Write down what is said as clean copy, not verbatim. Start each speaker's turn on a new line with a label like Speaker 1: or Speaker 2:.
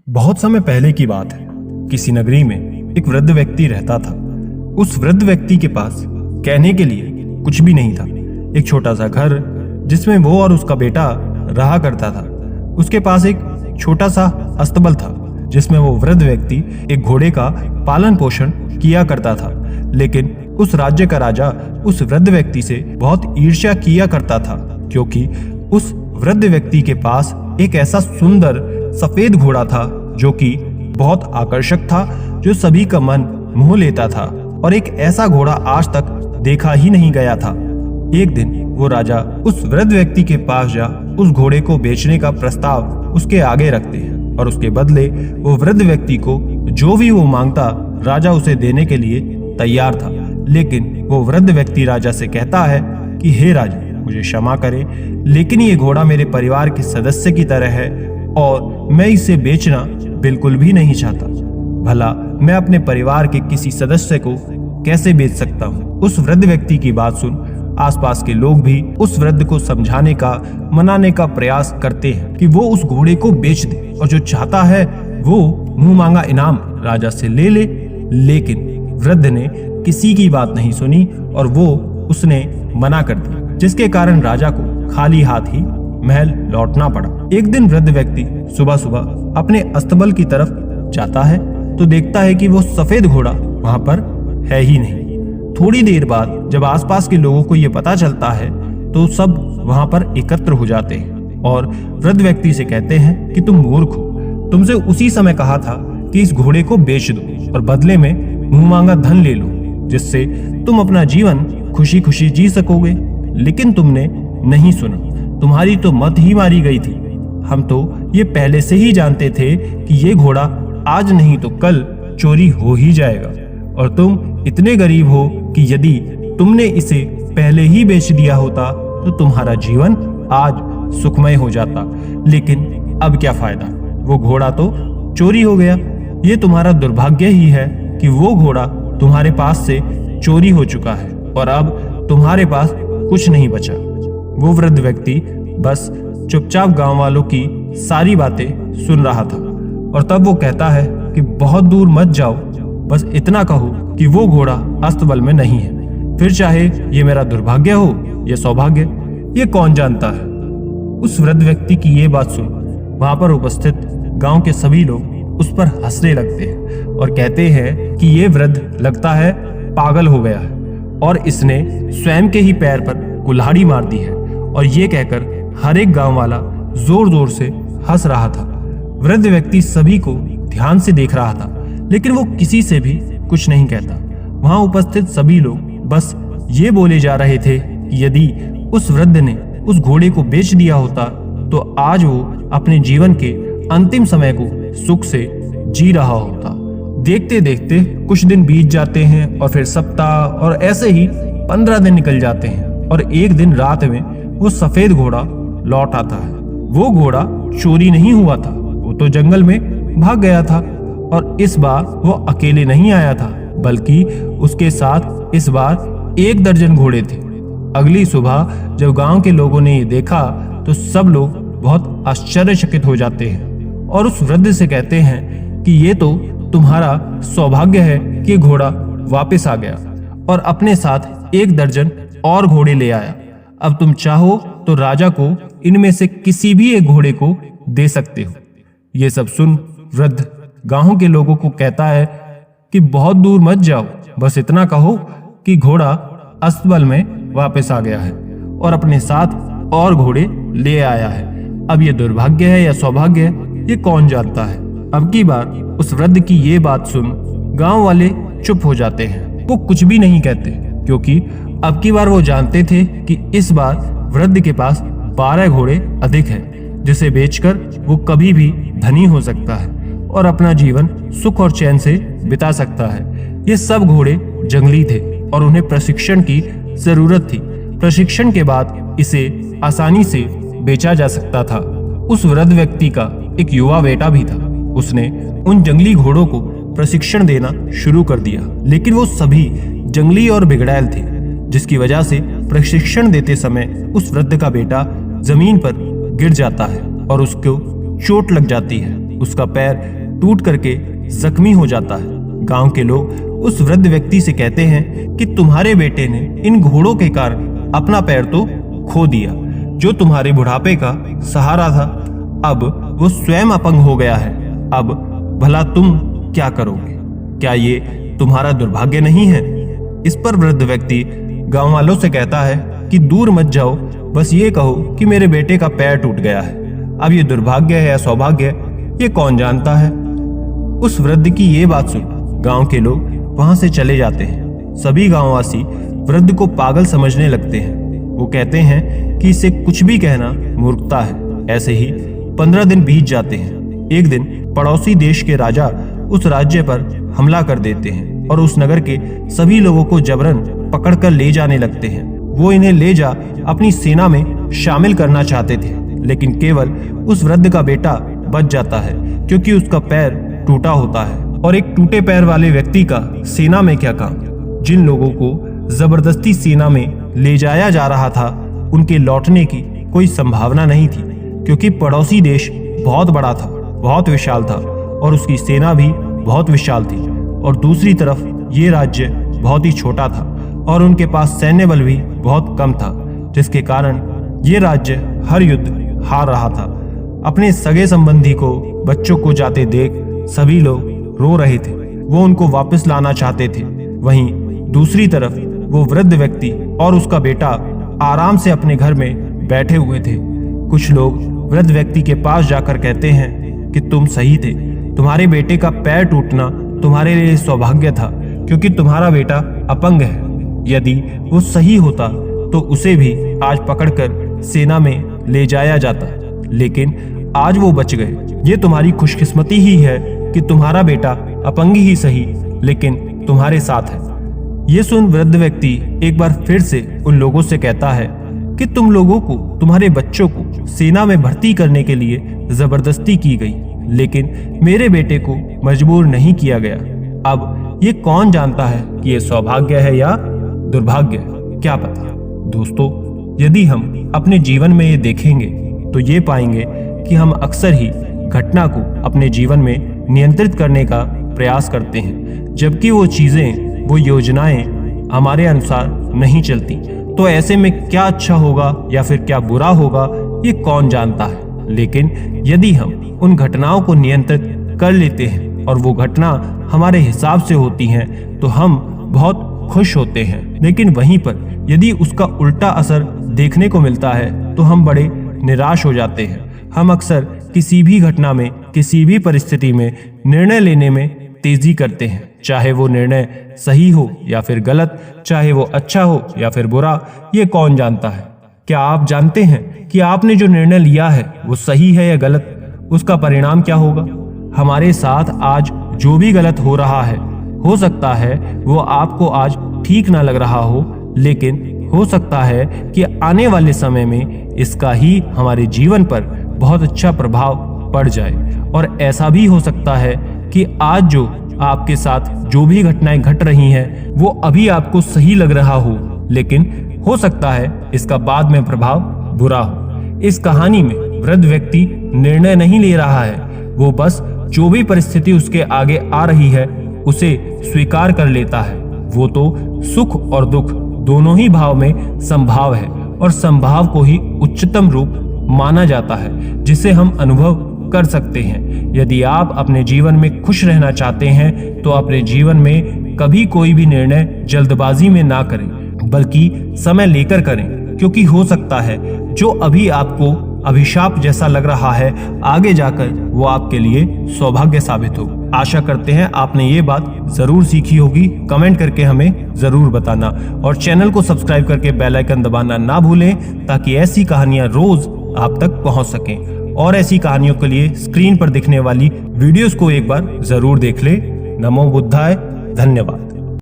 Speaker 1: बहुत समय पहले की बात है। किसी नगरी में एक वृद्ध व्यक्ति रहता था। उस वृद्ध व्यक्ति के पास कहने के लिए कुछ भी नहीं था। एक छोटा सा घर जिसमें वो और उसका बेटा रहा करता था। उसके पास एक छोटा सा अस्तबल था जिसमें वो वृद्ध व्यक्ति एक घोड़े का पालन पोषण किया करता था। लेकिन उस राज्य का राजा उस वृद्ध व्यक्ति से बहुत ईर्ष्या किया करता था, क्योंकि उस वृद्ध व्यक्ति के पास एक ऐसा सुंदर सफेद घोड़ा था जो कि बहुत आकर्षक था, जो सभी का मन मोह लेता था और एक ऐसा घोड़ा आज तक देखा ही नहीं गया था। एक दिन वो राजा उस वृद्ध व्यक्ति के पास जा उस घोड़े को बेचने का प्रस्ताव उसके आगे रखते हैं और उसके बदले वो वृद्ध व्यक्ति को जो भी वो मांगता राजा उसे देने के लिए तैयार था। लेकिन वो वृद्ध व्यक्ति राजा से कहता है कि हे राजा, मुझे क्षमा करें, लेकिन ये घोड़ा मेरे परिवार के सदस्य की तरह है और मैं इसे बेचना बिल्कुल भी नहीं चाहता। भला मैं अपने परिवार के किसी सदस्य को कैसे बेच सकता हूँ। उस वृद्ध व्यक्ति की बात सुन आसपास के लोग भी उस वृद्ध को समझाने का, मनाने का प्रयास करते हैं कि वो उस घोड़े को बेच दे और जो चाहता है वो मुंह मांगा इनाम राजा से ले ले। लेकिन वृद्ध ने किसी की बात नहीं सुनी और उसने मना कर दिया, जिसके कारण राजा को खाली हाथ ही महल लौटना पड़ा। एक दिन वृद्ध व्यक्ति सुबह सुबह अपने अस्तबल की तरफ जाता है तो देखता है कि वो सफेद घोड़ा वहां पर है ही नहीं। थोड़ी देर बाद जब आसपास के लोगों को ये पता चलता है तो सब वहां पर एकत्र हो जाते हैं और वृद्ध व्यक्ति से कहते हैं कि तुम मूर्ख हो, तुमसे उसी समय कहा था कि इस घोड़े को बेच दो और बदले में मुंह मांगा धन ले लो, जिससे तुम अपना जीवन खुशी खुशी जी सकोगे। लेकिन तुमने नहीं सुना, तुम्हारी तो मत ही मारी गई थी। हम तो ये पहले से ही जानते थे कि ये घोड़ा आज नहीं तो कल चोरी हो ही जाएगा और तुम इतने गरीब हो कि यदि तुमने इसे पहले ही बेच दिया होता तो तुम्हारा जीवन आज सुखमय हो जाता। लेकिन अब क्या फायदा, वो घोड़ा तो चोरी हो गया। ये तुम्हारा दुर्भाग्य ही है कि वो घोड़ा तुम्हारे पास से चोरी हो चुका है और अब तुम्हारे पास कुछ नहीं बचा। वो वृद्ध व्यक्ति बस चुपचाप गांव वालों की सारी बातें सुन रहा था और तब वो कहता है कि बहुत दूर मत जाओ, बस इतना कहो कि वो घोड़ा अस्तबल में नहीं है, फिर चाहे ये मेरा दुर्भाग्य हो या सौभाग्य, ये कौन जानता है। उस वृद्ध व्यक्ति की ये बात सुन वहां पर उपस्थित गांव के सभी लोग उस पर हंसने लगते हैं और कहते हैं कि ये वृद्ध लगता है पागल हो गया है और इसने स्वयं के ही पैर पर कुल्हाड़ी मार दी है। और ये कहकर हर एक गांव वाला जोर जोर से हंस रहा था। वृद्ध व्यक्ति सभी को ध्यान से देख रहा था, लेकिन वो किसी से भी कुछ नहीं कहता। वहां उपस्थित सभी लोग बस ये बोले जा रहे थे कि यदि उस वृद्ध ने उस घोड़े को बेच दिया होता तो आज वो अपने जीवन के अंतिम समय को सुख से जी रहा होता। देखते देखते कुछ दिन बीत जाते हैं और फिर सप्ताह और ऐसे ही 15 दिन निकल जाते हैं और एक दिन रात में वो सफेद घोड़ा लौट आता है। वो घोड़ा चोरी नहीं हुआ था, वो तो जंगल में भाग गया था और इस बार वो अकेले नहीं आया था, बल्कि उसके साथ इस बार 1 दर्जन घोड़े थे। अगली सुबह जब गांव के लोगों ने ये देखा तो सब लोग बहुत आश्चर्यचकित हो जाते हैं और उस वृद्ध से कहते हैं कि ये तो तुम्हारा सौभाग्य है कि घोड़ा वापस आ गया और अपने साथ 1 दर्जन और घोड़े ले आया। अब तुम चाहो तो राजा को इनमें से किसी भी एक घोड़े को दे सकते हो। ये सब सुन वृद्ध गांव के लोगों को कहता है कि बहुत दूर मत जाओ, बस इतना कहो कि घोड़ा अस्तबल में वापस आ गया है और अपने साथ और घोड़े ले आया है। अब ये दुर्भाग्य है या सौभाग्य है, ये कौन जानता है। अब की बार उस वृद्ध की ये बात सुन गांव वाले चुप हो जाते हैं। वो कुछ भी नहीं कहते, क्योंकि अब की बार वो जानते थे कि इस बार वृद्ध के पास 12 घोड़े अधिक हैं, जिसे बेचकर वो कभी भी धनी हो सकता है और अपना जीवन सुख और चैन से बिता सकता है। ये सब घोड़े जंगली थे और उन्हें प्रशिक्षण की जरूरत थी। प्रशिक्षण के बाद इसे आसानी से बेचा जा सकता था। उस वृद्ध व्यक्ति का एक युवा बेटा भी था। उसने उन जंगली घोड़ों को प्रशिक्षण देना शुरू कर दिया, लेकिन वो सभी जंगली और बिगड़ैल थे, जिसकी वजह से प्रशिक्षण देते समय उस वृद्ध का बेटा जमीन पर गिर जाता है और उसको चोट लग जाती है। उसका पैर टूट करके जख्मी हो जाता है। गांव के लोग उस वृद्ध व्यक्ति से कहते हैं कि तुम्हारे बेटे ने इन घोड़ों के कारण अपना पैर तो खो दिया, जो तुम्हारे बुढ़ापे का सहारा था। अब वो स्वयं अपंग हो गया है। अब भला तुम क्या करोगे? क्या ये तुम्हारा दुर्भाग्य नहीं है? इस पर वृद्ध व्यक्ति गांव वालों से कहता है कि दूर मत जाओ, बस ये कहो कि मेरे बेटे का पैर टूट गया है। अब ये दुर्भाग्य है या सौभाग्य, ये कौन जानता है। उस वृद्ध की ये बात सुन गांव के लोग वहां से चले जाते हैं। सभी गांववासी वृद्ध को पागल समझने लगते हैं। वो कहते हैं कि इसे कुछ भी कहना मूर्खता है। ऐसे ही 15 दिन बीत जाते हैं। एक दिन पड़ोसी देश के राजा उस राज्य पर हमला कर देते हैं और उस नगर के सभी लोगों को जबरन पकड़कर ले जाने लगते हैं। वो इन्हें ले जा अपनी सेना में शामिल करना चाहते थे, लेकिन केवल उस वृद्ध का बेटा बच जाता है, क्योंकि उसका पैर टूटा होता है। और एक टूटे पैर वाले व्यक्ति का सेना में क्या काम। जिन लोगों को जबरदस्ती सेना में ले जाया जा रहा था, उनके लौटने की कोई संभावना नहीं थी, क्योंकि पड़ोसी देश बहुत बड़ा था, बहुत विशाल था और उसकी सेना भी बहुत विशाल थी। और दूसरी तरफ ये राज्य बहुत ही छोटा था और उनके पास सैन्य बल भी बहुत कम था, जिसके कारण ये राज्य हर युद्ध हार रहा था। अपने सगे संबंधी को, बच्चों को जाते देख सभी लोग रो रहे थे। वो उनको वापस लाना चाहते थे। वहीं दूसरी तरफ वो वृद्ध व्यक्ति और उसका बेटा आराम से अपने घर में बैठे हुए थे। कुछ लोग वृद्ध व्यक्ति के पास जाकर कहते हैं कि तुम सही थे, तुम्हारे बेटे का पैर टूटना तुम्हारे लिए सौभाग्य था, क्योंकि तुम्हारा बेटा अपंग है। यदि वो सही होता तो उसे भी आज पकड़कर सेना में ले जाया जाता, लेकिन आज वो बच गए। ये तुम्हारी खुशकिस्मती ही है कि तुम्हारा बेटा अपंग ही सही, लेकिन तुम्हारे साथ है। ये सुन वृद्ध व्यक्ति एक बार फिर से उन लोगों से कहता है कि तुम लोगों को, तुम्हारे बच्चों को सेना में भर्ती करने के लिए जबरदस्ती की गई, लेकिन मेरे बेटे को मजबूर नहीं किया गया। अब ये कौन जानता है कि ये सौभाग्य है या दुर्भाग्य, क्या पता। दोस्तों, यदि हम अपने जीवन में ये देखेंगे तो ये पाएंगे कि हम अक्सर ही घटना को अपने जीवन में नियंत्रित करने का प्रयास करते हैं, जबकि वो चीजें, वो योजनाएं हमारे अनुसार नहीं चलती। तो ऐसे में क्या अच्छा होगा या फिर क्या बुरा होगा, ये कौन जानता है। लेकिन यदि हम उन घटनाओं को नियंत्रित कर लेते हैं और वो घटना हमारे हिसाब से होती हैं, तो हम बहुत खुश होते हैं। लेकिन वहीं पर यदि उसका उल्टा असर देखने को मिलता है तो हम बड़े निराश हो जाते हैं। हम अक्सर किसी भी घटना में, किसी भी परिस्थिति में निर्णय लेने में तेजी करते हैं, चाहे वो निर्णय सही हो या फिर गलत, चाहे वो अच्छा हो या फिर बुरा, ये कौन जानता है। क्या आप जानते हैं कि आपने जो निर्णय लिया है वो सही है या गलत, उसका परिणाम क्या होगा। हमारे साथ आज जो भी गलत हो रहा है, हो सकता है वो आपको आज ठीक ना लग रहा हो, लेकिन हो सकता है कि आने वाले समय में इसका ही हमारे जीवन पर बहुत अच्छा प्रभाव पड़ जाए। और ऐसा भी हो सकता है कि आज जो आपके साथ जो भी घटनाएं घट रही हैं, वो अभी आपको सही लग रहा हो, लेकिन हो सकता है इसका बाद में प्रभाव बुरा हो। इस कहानी में वृद्ध व्यक्ति निर्णय नहीं ले रहा है, वो बस जो भी परिस्थिति उसके आगे आ रही है उसे स्वीकार कर लेता है। वो तो सुख और दुख दोनों ही भाव में संभाव है और संभाव को ही उच्चतम रूप माना जाता है, जिसे हम अनुभव कर सकते हैं। यदि आप अपने जीवन में खुश रहना चाहते हैं तो अपने जीवन में कभी कोई भी निर्णय जल्दबाजी में ना करें, बल्कि समय लेकर करें, क्योंकि हो सकता है जो अभी आपको अभिशाप जैसा लग रहा है, आगे जाकर वो आपके लिए सौभाग्य साबित हो। आशा करते हैं आपने ये बात जरूर सीखी होगी। कमेंट करके हमें जरूर बताना और चैनल को सब्सक्राइब करके बेल आइकन दबाना ना भूलें, ताकि ऐसी कहानियां रोज आप तक पहुंच सकें। और ऐसी कहानियों के लिए स्क्रीन पर दिखने वाली वीडियोस को एक बार जरूर देख लें। नमो बुद्धाय। धन्यवाद।